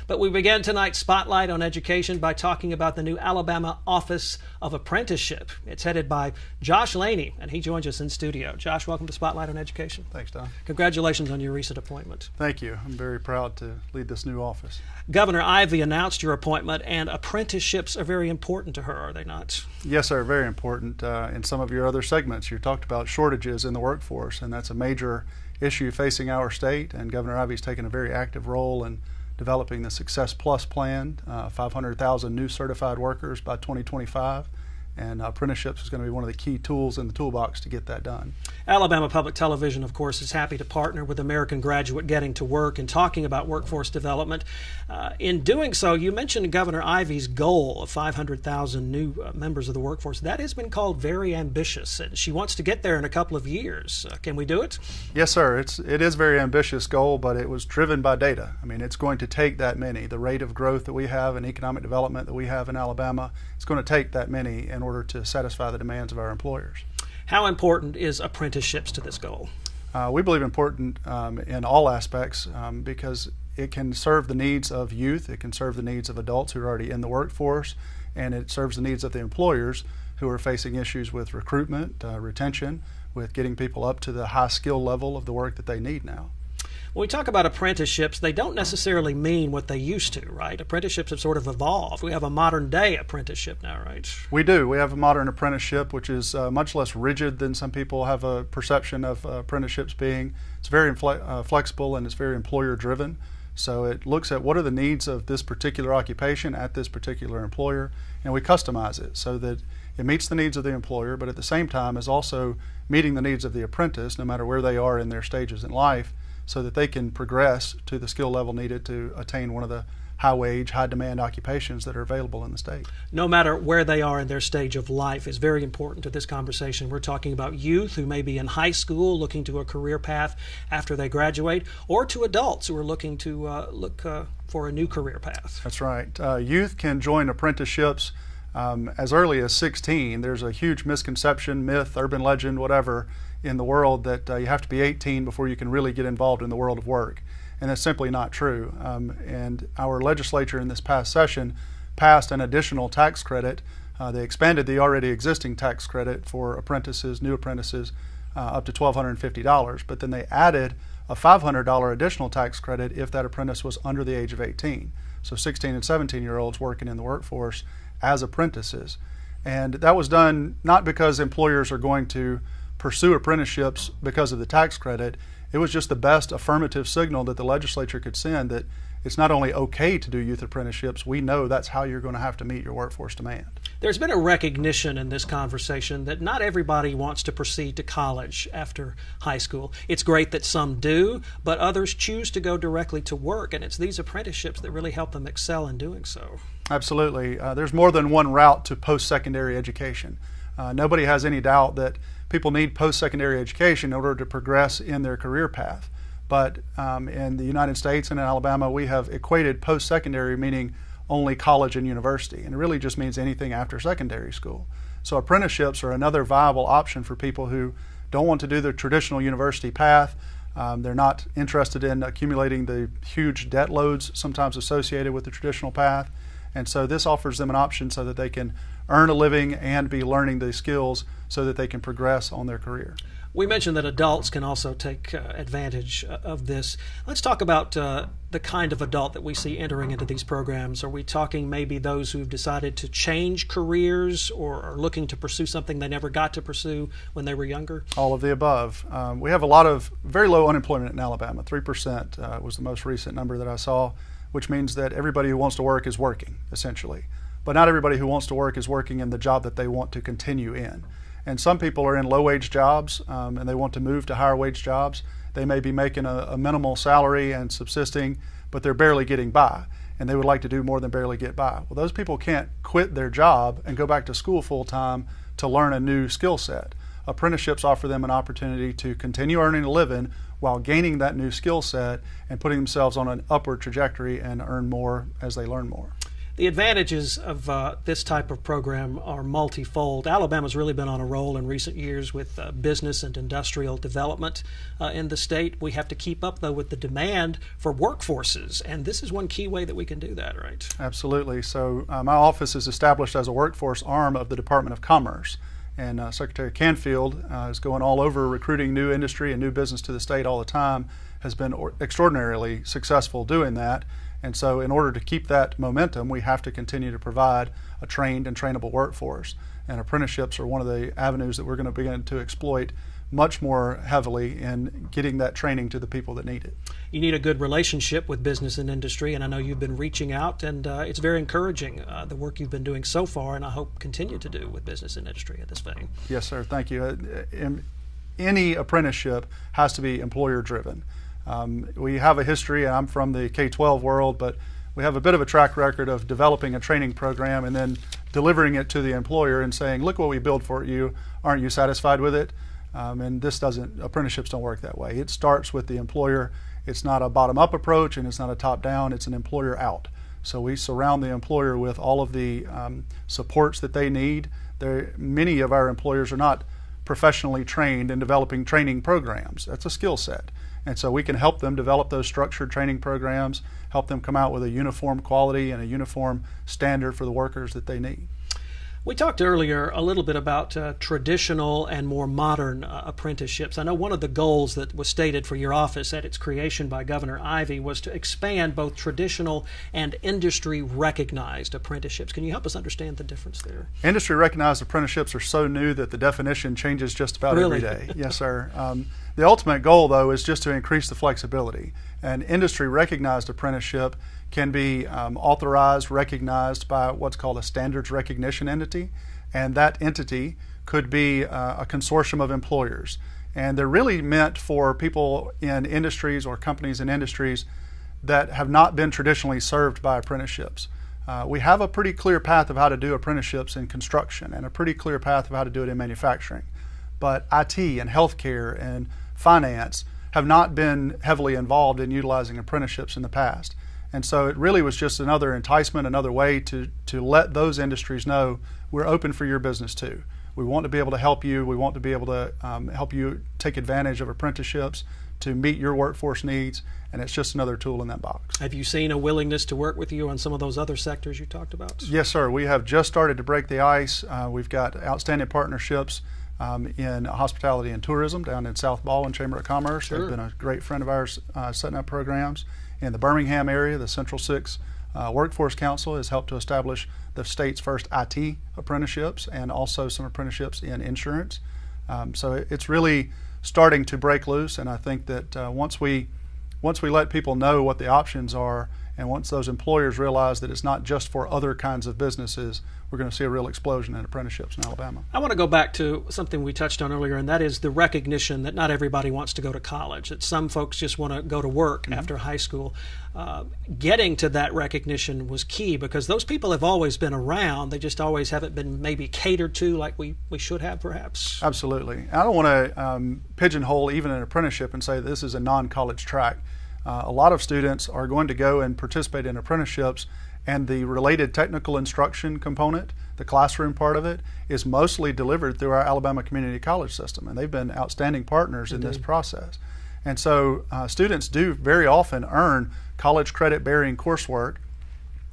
But we began tonight's Spotlight on Education by talking about the new Alabama Office of Apprenticeship. It's headed by Josh Laney, and he joins us in studio. Josh, welcome to Spotlight on Education. Thanks, Don. Congratulations on your recent appointment. Thank you. I'm very proud to lead this new office. Governor Ivey announced your appointment, and apprenticeships are very important to her, are they not? Yes, sir, very important. In some of your other segments, you talked about shortages in the workforce, and that's a major issue facing our state, and Governor Ivey's taken a very active role in developing the Success Plus plan, 500,000 new certified workers by 2025, and apprenticeships is going to be one of the key tools in the toolbox to get that done. Alabama Public Television, of course, is happy to partner with American Graduate Getting to Work and talking about workforce development. In doing so, you mentioned Governor Ivey's goal of 500,000 new members of the workforce. That has been called very ambitious, and she wants to get there in a couple of years. Can we do it? Yes, sir. It is a very ambitious goal, but it was driven by data. I mean, it's going to take that many. The rate of growth that we have and economic development that we have in Alabama, it's going to take that many in order to satisfy the demands of our employers. How important is apprenticeships to this goal? We believe important in all aspects because it can serve the needs of youth, it can serve the needs of adults who are already in the workforce, and it serves the needs of the employers who are facing issues with recruitment, retention, with getting people up to the high skill level of the work that they need now. When we talk about apprenticeships, they don't necessarily mean what they used to, right? Apprenticeships have sort of evolved. We have a modern day apprenticeship now, right? We do. We have a modern apprenticeship, which is much less rigid than some people have a perception of apprenticeships being. It's very flexible and it's very employer driven. So it looks at what are the needs of this particular occupation at this particular employer, and we customize it so that it meets the needs of the employer, but at the same time is also meeting the needs of the apprentice, no matter where they are in their stages in life, so that they can progress to the skill level needed to attain one of the high wage, high demand occupations that are available in the state. No matter where they are in their stage of life is very important to this conversation. We're talking about youth who may be in high school looking to a career path after they graduate, or to adults who are looking to look for a new career path. That's right. Youth can join apprenticeships as early as 16. There's a huge misconception, myth, urban legend, whatever, in the world that you have to be 18 before you can really get involved in the world of work. And that's simply not true. And our legislature in this past session passed an additional tax credit. They expanded the already existing tax credit for apprentices, new apprentices, up to $1,250, but then they added a $500 additional tax credit if that apprentice was under the age of 18. So 16 and 17-year-olds working in the workforce as apprentices. And that was done not because employers are going to pursue apprenticeships because of the tax credit. It was just the best affirmative signal that the legislature could send that it's not only okay to do youth apprenticeships, we know that's how you're going to have to meet your workforce demand. There's been a recognition in this conversation that not everybody wants to proceed to college after high school. It's great that some do, but others choose to go directly to work, and it's these apprenticeships that really help them excel in doing so. Absolutely. There's more than one route to post-secondary education. Nobody has any doubt that people need post-secondary education in order to progress in their career path. But in the United States and in Alabama, we have equated post-secondary meaning only college and university, and it really just means anything after secondary school. So apprenticeships are another viable option for people who don't want to do the traditional university path. They're not interested in accumulating the huge debt loads sometimes associated with the traditional path. And so this offers them an option so that they can earn a living and be learning the skills so that they can progress on their career. We mentioned that adults can also take advantage of this. Let's talk about the kind of adult that we see entering into these programs. Are we talking maybe those who've decided to change careers or are looking to pursue something they never got to pursue when they were younger? All of the above. We have a lot of very low unemployment in Alabama. 3% was the most recent number that I saw, which means that everybody who wants to work is working, essentially. But not everybody who wants to work is working in the job that they want to continue in. And some people are in low-wage jobs and they want to move to higher-wage jobs. They may be making a minimal salary and subsisting, but they're barely getting by, and they would like to do more than barely get by. Well, those people can't quit their job and go back to school full-time to learn a new skill set. Apprenticeships offer them an opportunity to continue earning a living while gaining that new skill set and putting themselves on an upward trajectory and earn more as they learn more. The advantages of this type of program are multifold. Alabama's really been on a roll in recent years with business and industrial development in the state. We have to keep up, though, with the demand for workforces, and this is one key way that we can do that, right? Absolutely. So my office is established as a workforce arm of the Department of Commerce, and Secretary Canfield is going all over recruiting new industry and new business to the state all the time, has been extraordinarily successful doing that. And so in order to keep that momentum, we have to continue to provide a trained and trainable workforce. And apprenticeships are one of the avenues that we're going to begin to exploit much more heavily in getting that training to the people that need it. You need a good relationship with business and industry, and I know you've been reaching out, and it's very encouraging, the work you've been doing so far, and I hope continue to do with business and industry at this vein. Yes, sir. Thank you. Any apprenticeship has to be employer-driven. We have a history, and I'm from the K-12 world, but we have a bit of a track record of developing a training program and then delivering it to the employer and saying, look what we built for you, aren't you satisfied with it? And apprenticeships don't work that way. It starts with the employer. It's not a bottom-up approach, and it's not a top-down, it's an employer-out. So we surround the employer with all of the supports that they need. Many of our employers are not professionally trained in developing training programs. That's a skill set. And so we can help them develop those structured training programs, help them come out with a uniform quality and a uniform standard for the workers that they need. We talked earlier a little bit about traditional and more modern apprenticeships. I know one of the goals that was stated for your office at its creation by Governor Ivey was to expand both traditional and industry-recognized apprenticeships. Can you help us understand the difference there? Industry-recognized apprenticeships are so new that the definition changes just about Really? every day. Yes, sir. The ultimate goal, though, is just to increase the flexibility. An industry-recognized apprenticeship can be authorized, recognized by what's called a standards recognition entity, and that entity could be a consortium of employers. And they're really meant for people in industries or companies in industries that have not been traditionally served by apprenticeships. We have a pretty clear path of how to do apprenticeships in construction and a pretty clear path of how to do it in manufacturing. But IT and healthcare and finance have not been heavily involved in utilizing apprenticeships in the past. And so it really was just another enticement, another way to let those industries know we're open for your business too. We want to be able to help you. We want to be able to help you take advantage of apprenticeships to meet your workforce needs, and it's just another tool in that box. Have you seen a willingness to work with you on some of those other sectors you talked about? Yes, sir. We have just started to break the ice. We've got outstanding partnerships in hospitality and tourism down in South Baldwin Chamber of Commerce. Sure. They've been a great friend of ours setting up programs. In the Birmingham area, the Central Six Workforce Council has helped to establish the state's first IT apprenticeships and also some apprenticeships in insurance. So it's really starting to break loose, and I think that once we let people know what the options are, and once those employers realize that it's not just for other kinds of businesses, we're going to see a real explosion in apprenticeships in Alabama. I want to go back to something we touched on earlier, and that is the recognition that not everybody wants to go to college, that some folks just want to go to work after high school. Getting to that recognition was key because those people have always been around. They just always haven't been maybe catered to like we should have, perhaps. Absolutely. I don't want to pigeonhole even an apprenticeship and say this is a non-college track. A lot of students are going to go and participate in apprenticeships, and the related technical instruction component, the classroom part of it, is mostly delivered through our Alabama Community College system, and they've been outstanding partners in this process. And so students do very often earn college credit-bearing coursework,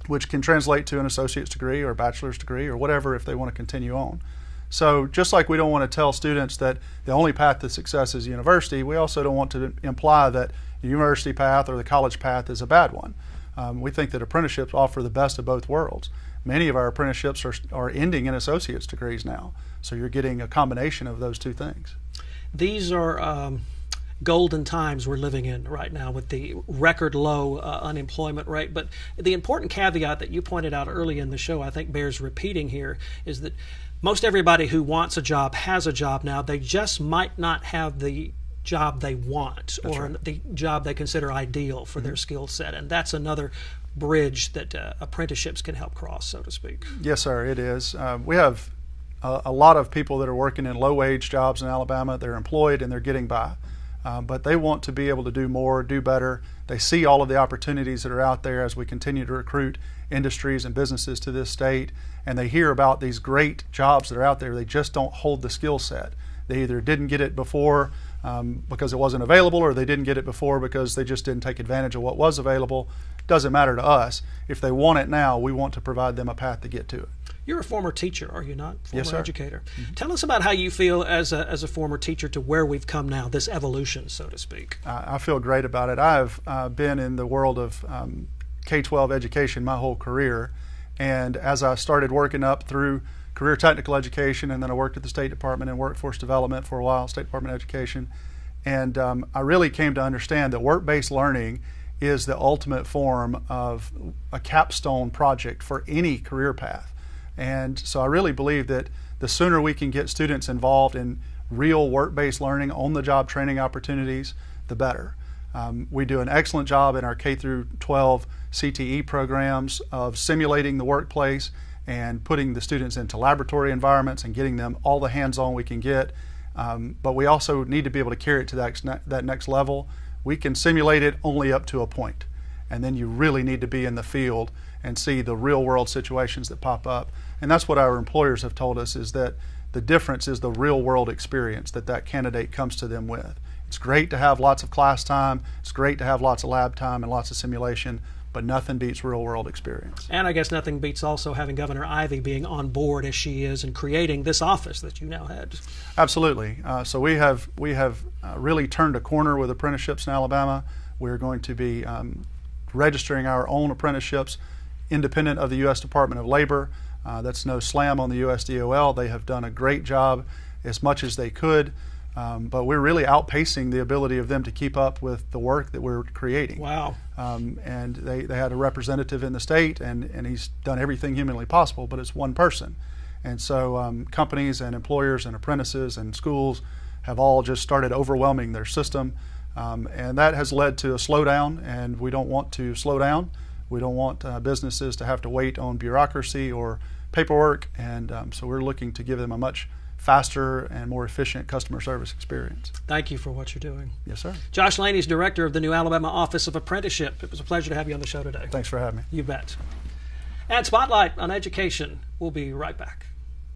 which can translate to an associate's degree or a bachelor's degree or whatever if they want to continue on. So just like we don't want to tell students that the only path to success is university, we also don't want to imply that the university path or the college path is a bad one. We think that apprenticeships offer the best of both worlds. Many of our apprenticeships are ending in associate's degrees now, so you're getting a combination of those two things. These are golden times we're living in right now with the record low unemployment rate. But the important caveat that you pointed out early in the show, I think bears repeating here, is that most everybody who wants a job has a job now. They just might not have the job they want or the job they consider ideal for their skill set. And that's another bridge that apprenticeships can help cross, so to speak. Yes, sir, it is. We have a lot of people that are working in low-wage jobs in Alabama. They're employed and they're getting by. but they want to be able to do more, do better. They see all of the opportunities that are out there as we continue to recruit industries and businesses to this state, and they hear about these great jobs that are out there. They just don't hold the skill set. They either didn't get it before because it wasn't available, or they didn't get it before because they just didn't take advantage of what was available. Doesn't matter to us. If they want it now, we want to provide them a path to get to it. You're a former teacher, are you not? Former Yes, sir. educator. Tell us about how you feel as a former teacher to where we've come now, this evolution, so to speak. I feel great about it. I've been in the world of K-12 education my whole career, and as I started working up through career technical education, and then I worked at the State Department in workforce development for a while, State Department of Education, and I really came to understand that work-based learning is the ultimate form of a capstone project for any career path. And so I really believe that the sooner we can get students involved in real work-based learning, on-the-job training opportunities, the better. We do an excellent job in our K through 12 CTE programs of simulating the workplace and putting the students into laboratory environments and getting them all the hands-on we can get. But we also need to be able to carry it to that next level. We can simulate it only up to a point, and then you really need to be in the field and see the real-world situations that pop up. And that's what our employers have told us, is that the difference is the real-world experience that candidate comes to them with. It's great to have lots of class time, it's great to have lots of lab time and lots of simulation, but nothing beats real-world experience. And I guess nothing beats also having Governor Ivey being on board as she is and creating this office that you now had. Absolutely. So we have really turned a corner with apprenticeships in Alabama. We're going to be registering our own apprenticeships independent of the U.S. Department of Labor. That's no slam on the USDOL. They have done a great job as much as they could, but we're really outpacing the ability of them to keep up with the work that we're creating. Wow. And they had a representative in the state, and he's done everything humanly possible, but it's one person. And so companies and employers and apprentices and schools have all just started overwhelming their system, and that has led to a slowdown, and we don't want to slow down. We don't want businesses to have to wait on bureaucracy or paperwork, and so we're looking to give them a much faster and more efficient customer service experience. Thank you for what you're doing. Yes, sir. Josh Laney is director of the new Alabama Office of Apprenticeship. It was a pleasure to have you on the show today. Thanks for having me. You bet. And Spotlight on Education. We'll be right back.